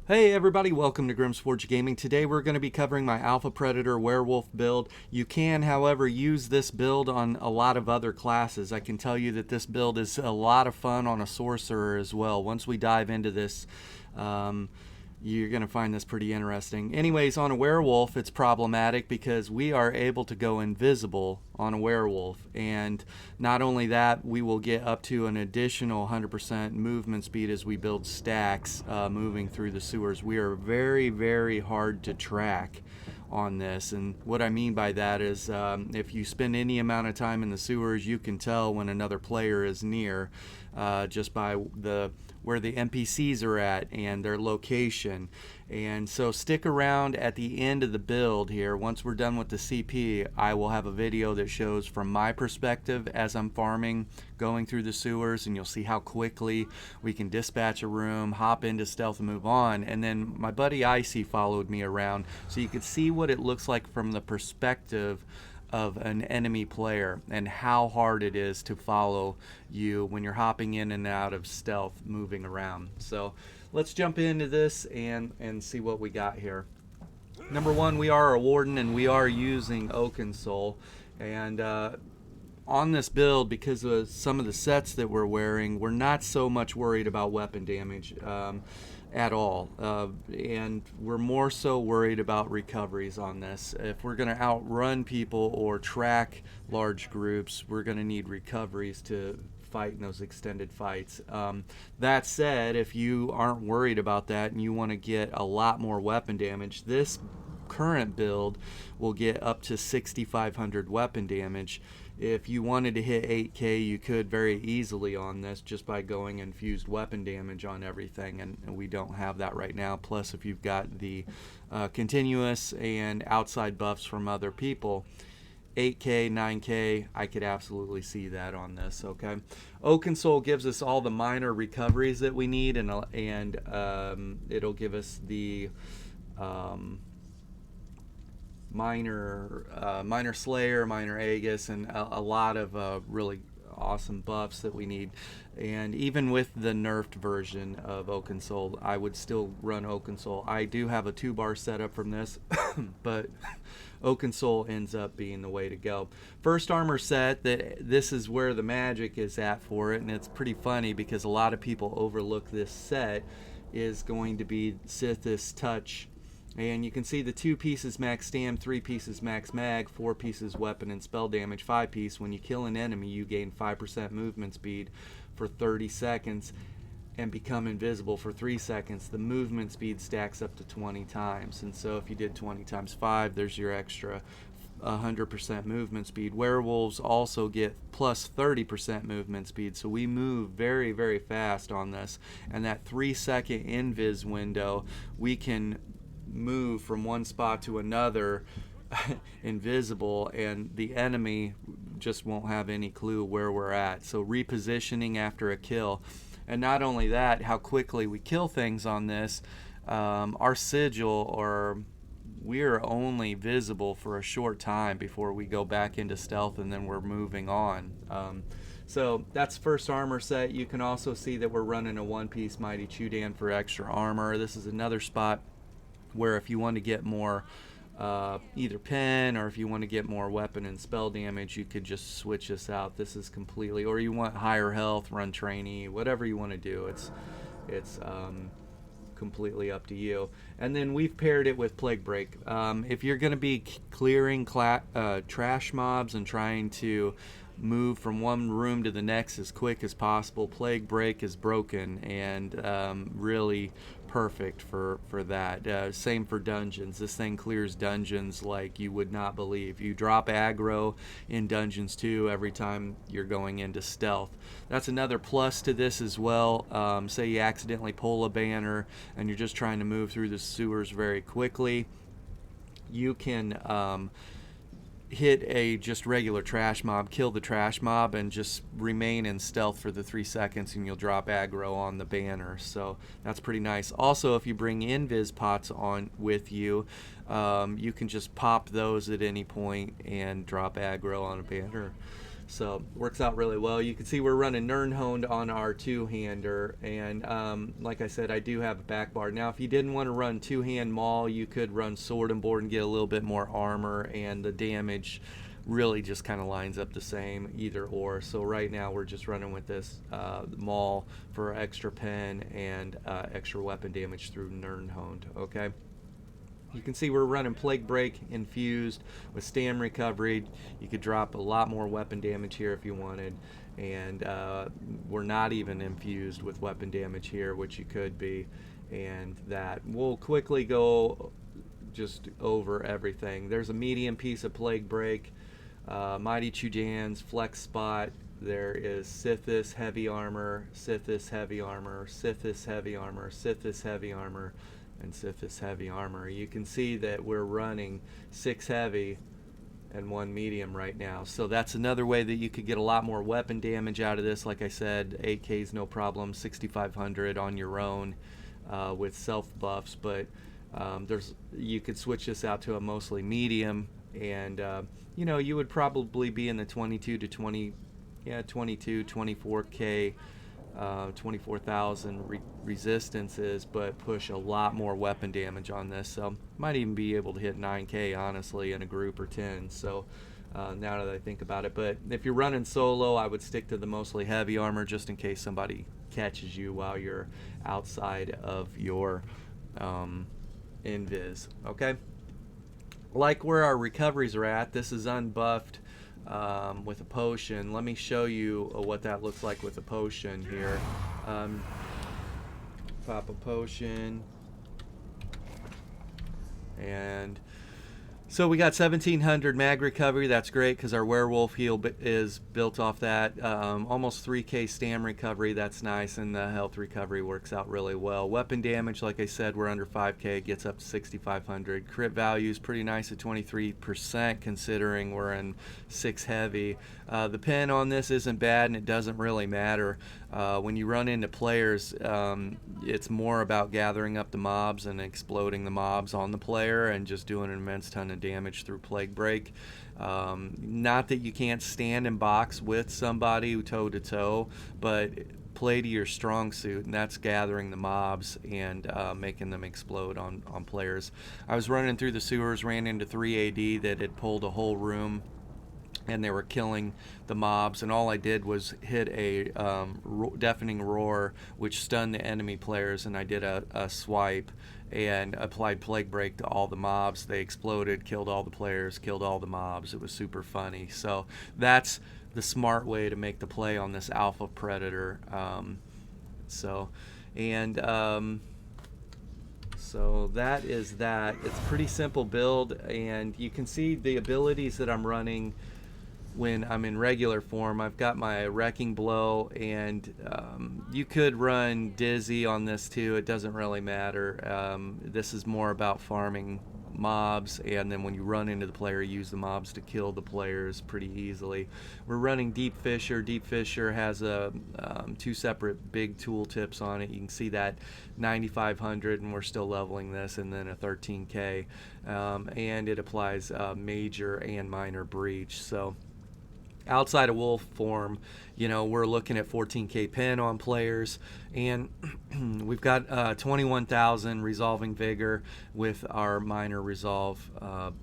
Hey everybody, welcome to Grimsforge Gaming. Today we're going to be covering my Alpha Predator Werewolf build. You can, however, use this build on a lot of other classes. I can tell you that this build is a lot of fun on a Sorcerer as well. Once we dive into this, you're going to find this pretty interesting. Anyways, on a werewolf, it's problematic because we are able to go invisible on a werewolf. And not only that, we will get up to an additional 100% movement speed as we build stacks moving through the sewers. We are very, very hard to track on this, and what I mean by that is if you spend any amount of time in the sewers, you can tell when another player is near just by where the NPCs are at and their location. And so stick around at the end of the build here. Once we're done with the CP, I will have a video that shows from my perspective as I'm farming, going through the sewers, and you'll see how quickly we can dispatch a room, hop into stealth, and move on. And then my buddy Icy followed me around so you could see what it looks like from the perspective of an enemy player and how hard it is to follow you when you're hopping in and out of stealth, moving around. So let's jump into this and see what we got here. Number one, we are a warden and we are using oakensoul. And on this build, because of some of the sets that we're wearing, we're not so much worried about weapon damage at all, and we're more so worried about recoveries on this. If we're going to outrun people or track large groups, we're going to need recoveries to fight in those extended fights. That said, if you aren't worried about that and you want to get a lot more weapon damage, this current build will get up to 6,500 weapon damage. If you wanted to hit 8k, you could very easily on this just by going infused weapon damage on everything, and we don't have that right now. Plus, if you've got the continuous and outside buffs from other people, 8k, 9k, I could absolutely see that on this. Okay, oakensoul gives us all the minor recoveries that we need, and it'll give us the minor Slayer, minor Aegis, and a lot of really awesome buffs that we need. And even with the nerfed version of oakensoul, I would still run oakensoul. I do have a 2-bar setup from this, but oakensoul ends up being the way to go. First armor set, this is where the magic is at for it, and it's pretty funny because a lot of people overlook this set, is going to be Sith's Touch. And you can see the 2 pieces max stam, 3 pieces max mag, 4 pieces weapon and spell damage, 5 piece. When you kill an enemy, you gain 5% movement speed for 30 seconds and become invisible for 3 seconds. The movement speed stacks up to 20 times. And so if you did 20 times 5, there's your extra 100% movement speed. Werewolves also get plus 30% movement speed, so we move very, very fast on this. And that 3-second invis window, we can move from one spot to another invisible, and the enemy just won't have any clue where we're at. So repositioning after a kill, and not only that, how quickly we kill things on this. Our sigil, or we're only visible for a short time before we go back into stealth, and then we're moving on. So that's first armor set. You can also see that we're running a 1-piece Mighty Chudan for extra armor. This is another spot where if you want to get more either pen, or if you want to get more weapon and spell damage, you could just switch this out. This is completely, or you want higher health, run trainee, whatever you want to do. It's completely up to you. And then we've paired it with Plague Break. If you're going to be clearing trash mobs and trying to move from one room to the next as quick as possible, Plague Break is broken and really perfect for that. Same for dungeons. This thing clears dungeons like you would not believe. You drop aggro in dungeons too every time you're going into stealth. That's another plus to this as well. Say you accidentally pull a banner and you're just trying to move through the sewers very quickly, you can hit a just regular trash mob, kill the trash mob, and just remain in stealth for the 3 seconds, and you'll drop aggro on the banner. So that's pretty nice. Also, if you bring invis pots on with you, you can just pop those at any point and drop aggro on a banner. So works out really well. You can see we're running Nirnhoned on our two-hander, and like I said, I do have a back bar. Now, if you didn't want to run two-hand Maul, you could run Sword and Board and get a little bit more armor, and the damage really just kind of lines up the same, either or. So right now we're just running with this Maul for extra pen and extra weapon damage through Nirnhoned. Okay. You can see we're running Plague Break infused with Stam Recovery. You could drop a lot more weapon damage here if you wanted. And we're not even infused with weapon damage here, which you could be. And that we'll quickly go just over everything. There's a medium piece of Plague Break, Mighty Chujan's Flex Spot. There is Sithis Heavy Armor, Sithis Heavy Armor, Sithis Heavy Armor, Sithis Heavy Armor, and Sithis Heavy Armor. You can see that we're running 6 heavy and 1 medium right now. So that's another way that you could get a lot more weapon damage out of this. Like I said, 8K is no problem, 6,500 on your own with self buffs, but you could switch this out to a mostly medium, and you know, you would probably be in the 22 to 20, 24K 24,000 resistances, but push a lot more weapon damage on this. So might even be able to hit 9K honestly in a group or 10. So now that I think about it, but if you're running solo, I would stick to the mostly heavy armor just in case somebody catches you while you're outside of your invis. Okay, like where our recoveries are at, this is unbuffed with a potion. Let me show you what that looks like with a potion here. Pop a potion, and so we got 1700 mag recovery. That's great because our werewolf heal is built off that. Almost 3k stam recovery. That's nice, and the health recovery works out really well. Weapon damage, like I said, we're under 5k, gets up to 6500. Crit value is pretty nice at 23% considering we're in 6 heavy. The pen on this isn't bad, and it doesn't really matter. When you run into players, it's more about gathering up the mobs and exploding the mobs on the player and just doing an immense ton of damage through Plague Break. Not that you can't stand and box with somebody toe to toe, but play to your strong suit, and that's gathering the mobs and making them explode on players. I was running through the sewers, ran into 3 AD that had pulled a whole room, and they were killing the mobs, and all I did was hit a deafening roar, which stunned the enemy players, and I did a swipe and applied Plague Break to all the mobs. They exploded, killed all the players, killed all the mobs. It was super funny. So that's the smart way to make the play on this alpha predator. So that is that. It's a pretty simple build, and you can see the abilities that I'm running when I'm in regular form. I've got my Wrecking Blow, and you could run Dizzy on this too. It doesn't really matter. This is more about farming mobs, and then when you run into the player, use the mobs to kill the players pretty easily. We're running Deep Fissure. Deep Fissure has a 2 separate big tool tips on it. You can see that 9,500, and we're still leveling this, and then a 13k, and it applies major and minor breach. So outside of wolf form, you know, we're looking at 14k pen on players, and we've got 21,000 resolving vigor with our minor resolve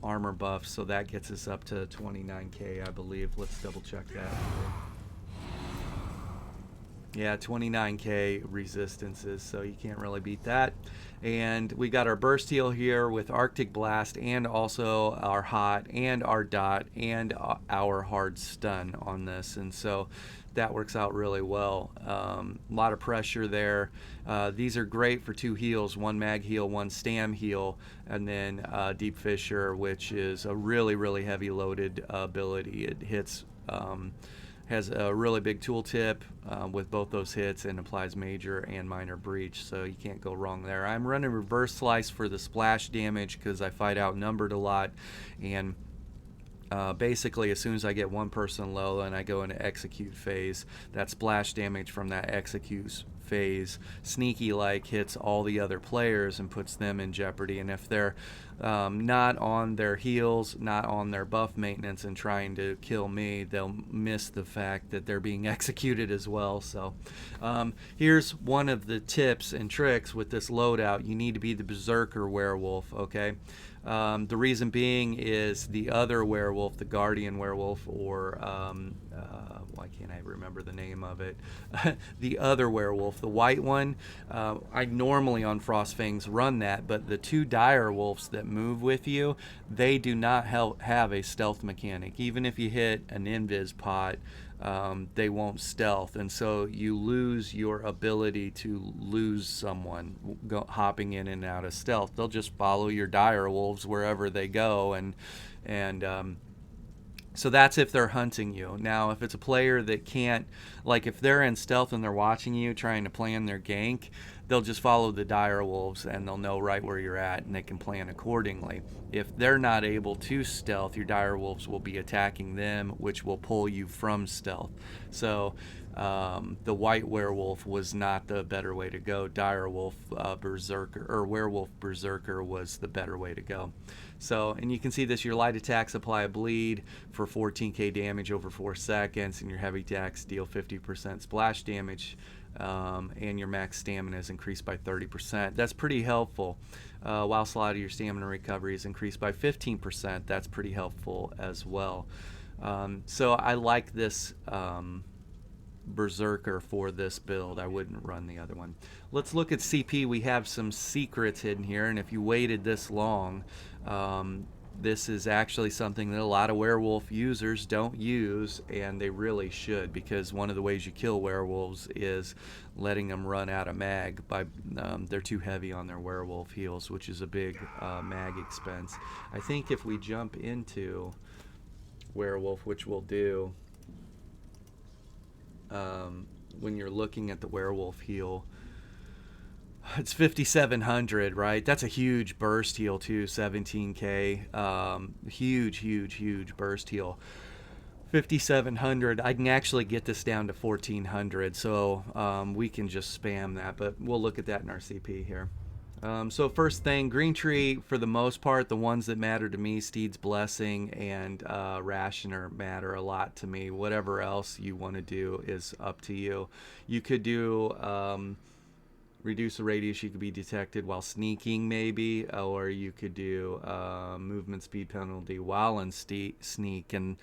armor buff, so that gets us up to 29k, I believe. Let's double check that. Yeah, 29k resistances, so you can't really beat that. And we got our burst heal here with Arctic Blast, and also our hot and our dot and our hard stun on this, and so that works out really well. A lot of pressure there. These are great for 2 heals, 1 mag heal, 1 stam heal, and then Deep Fissure, which is a really heavy loaded ability. It hits has a really big tooltip with both those hits, and applies major and minor breach, so you can't go wrong there. I'm running Reverse Slice for the splash damage because I fight outnumbered a lot, and basically as soon as I get one person low and I go into execute phase, that splash damage from that execute phase, sneaky like hits all the other players and puts them in jeopardy. And if they're not on their heals, not on their buff maintenance, and trying to kill me, they'll miss the fact that they're being executed as well. So here's one of the tips and tricks with this loadout. You need to be the Berserker Werewolf, okay? The reason being is the other werewolf, the Guardian Werewolf, or why can't I remember the name of it? The other werewolf, the white one. I normally on Frostfangs run that, but the two dire wolves that move with you, they do not have a stealth mechanic. Even if you hit an invis pot, they won't stealth, and so you lose your ability to lose someone hopping in and out of stealth. They'll just follow your dire wolves wherever they go, and so that's if they're hunting you. Now, if it's a player that can't, like if they're in stealth and they're watching you trying to plan their gank, they'll just follow the dire wolves and they'll know right where you're at and they can plan accordingly. If they're not able to stealth, your dire wolves will be attacking them, which will pull you from stealth. So the white werewolf was not the better way to go. Dire wolf berserker, or werewolf berserker, was the better way to go. So, and you can see this, your light attacks apply a bleed for 14k damage over 4 seconds, and your heavy attacks deal 50% splash damage, and your max stamina is increased by 30%. That's pretty helpful. While a lot of your stamina recovery is increased by 15%, that's pretty helpful as well. So I like this Berserker for this build. I wouldn't run the other one. Let's look at CP. We have some secrets hidden here, and if you waited this long, this is actually something that a lot of werewolf users don't use, and they really should, because one of the ways you kill werewolves is letting them run out of mag. They're too heavy on their werewolf heals, which is a big mag expense. I think if we jump into werewolf, which we'll do, when you're looking at the werewolf heal, it's 5,700, right? That's a huge burst heal too, 17k. Huge burst heal. 5,700. I can actually get this down to 1,400, so we can just spam that, but we'll look at that in our CP here. So first thing, green tree, for the most part, the ones that matter to me, Steed's Blessing and Rationer, matter a lot to me. Whatever else you want to do is up to you. You could do reduce the radius you could be detected while sneaking, maybe, or you could do movement speed penalty while in sneak, and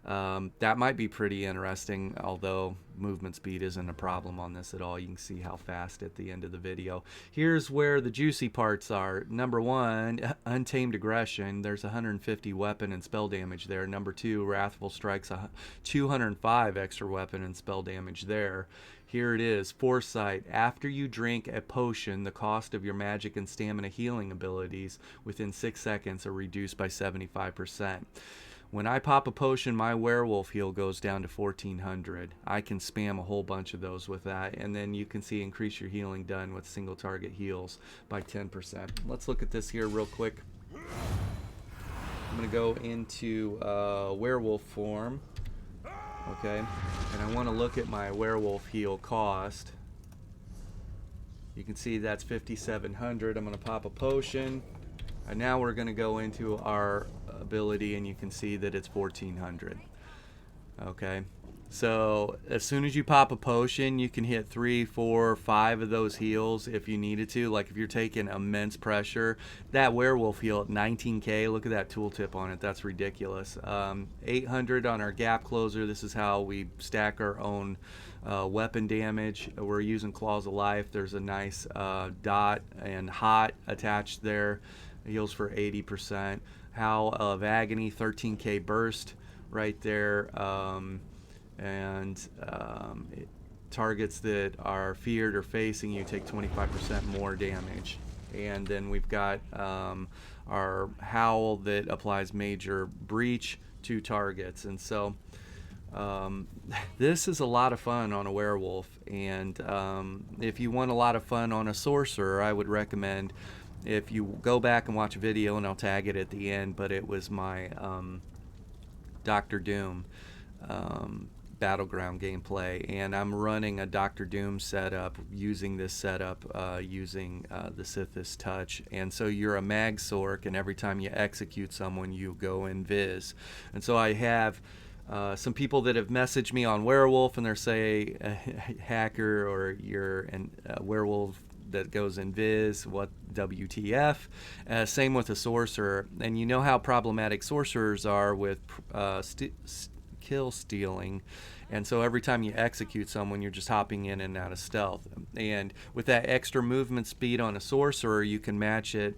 that might be pretty interesting, although movement speed isn't a problem on this at all. You can see how fast at the end of the video. Here's where the juicy parts are. Number one, Untamed Aggression. There's 150 weapon and spell damage there. Number two, Wrathful Strikes, 205 extra weapon and spell damage there. Here it is, Foresight. After you drink a potion, the cost of your magic and stamina healing abilities within 6 seconds are reduced by 75%. When I pop a potion, my werewolf heal goes down to 1,400. I can spam a whole bunch of those with that, and then you can see increase your healing done with single target heals by 10%. Let's look at this here real quick. I'm going to go into werewolf form, okay, and I want to look at my werewolf heal cost. You can see that's 5,700. I'm going to pop a potion, and now we're going to go into our ability, and you can see that it's 1,400. Okay, so as soon as you pop a potion, you can hit 3, 4, 5 of those heals if you needed to. Like if you're taking immense pressure, that werewolf heal at 19k, look at that tooltip on it, that's ridiculous. 800 on our gap closer. This is how we stack our own weapon damage. We're using Claws of Life. There's a nice dot and hot attached there. It heals for 80%. Howl of Agony, 13k burst right there, and targets that are feared or facing you take 25% more damage. And then we've got our Howl that applies major breach to targets. And so this is a lot of fun on a werewolf, and if you want a lot of fun on a sorcerer, I would recommend, if you go back and watch a video, and I'll tag it at the end, but it was my Dr. Doom. battleground gameplay, and I'm running a Doctor Doom setup using this setup using the Sithis Touch. And so you're a mag sork, and every time you execute someone, you go invis. And so I have some people that have messaged me on Werewolf, and they're say hacker, or you're a werewolf that goes invis, what WTF. Same with a sorcerer, and you know how problematic sorcerers are with kill stealing. And so every time you execute someone, you're just hopping in and out of stealth. And with that extra movement speed on a sorcerer, you can match it.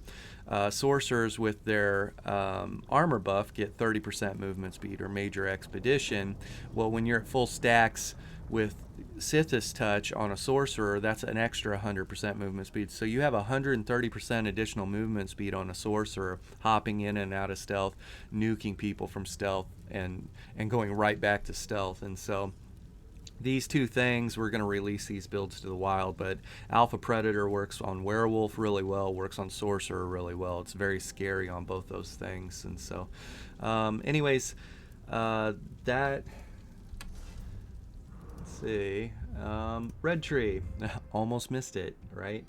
Sorcerers with their armor buff get 30% movement speed, or major expedition. Well, when you're at full stacks with Sithis Touch on a sorcerer, that's an extra 100% movement speed. So you have 130% additional movement speed on a sorcerer, hopping in and out of stealth, nuking people from stealth, and going right back to stealth. And so these two things, we're going to release these builds to the wild, but Alpha Predator works on Werewolf really well, works on Sorcerer really well. It's very scary on both those things. And so anyways, that, let's see, Red Tree, almost missed it, right?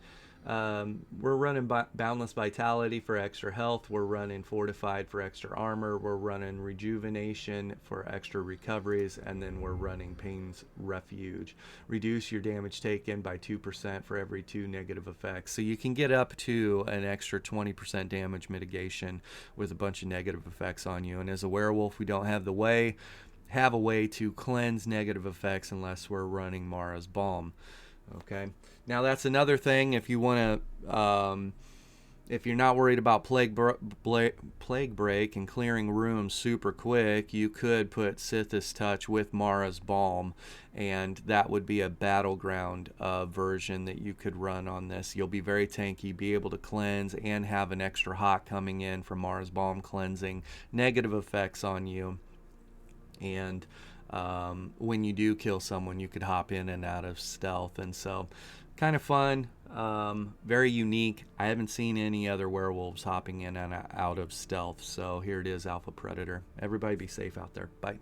We're running Boundless Vitality for extra health. We're running Fortified for extra armor. We're running Rejuvenation for extra recoveries. And then we're running Pain's Refuge. Reduce your damage taken by 2% for every 2 negative effects. So you can get up to an extra 20% damage mitigation with a bunch of negative effects on you. And as a werewolf, we don't have a way to cleanse negative effects unless we're running Mara's Balm. Okay, now that's another thing. If you want to, if you're not worried about plague break and clearing rooms super quick, you could put Sithis Touch with Mara's Balm, and that would be a battleground version that you could run on this. You'll be very tanky, be able to cleanse, and have an extra hot coming in from Mara's Balm cleansing negative effects on you. And when you do kill someone, you could hop in and out of stealth. And so kind of fun, very unique. I haven't seen any other werewolves hopping in and out of stealth. So here it is, Alpha Predator. Everybody be safe out there. Bye.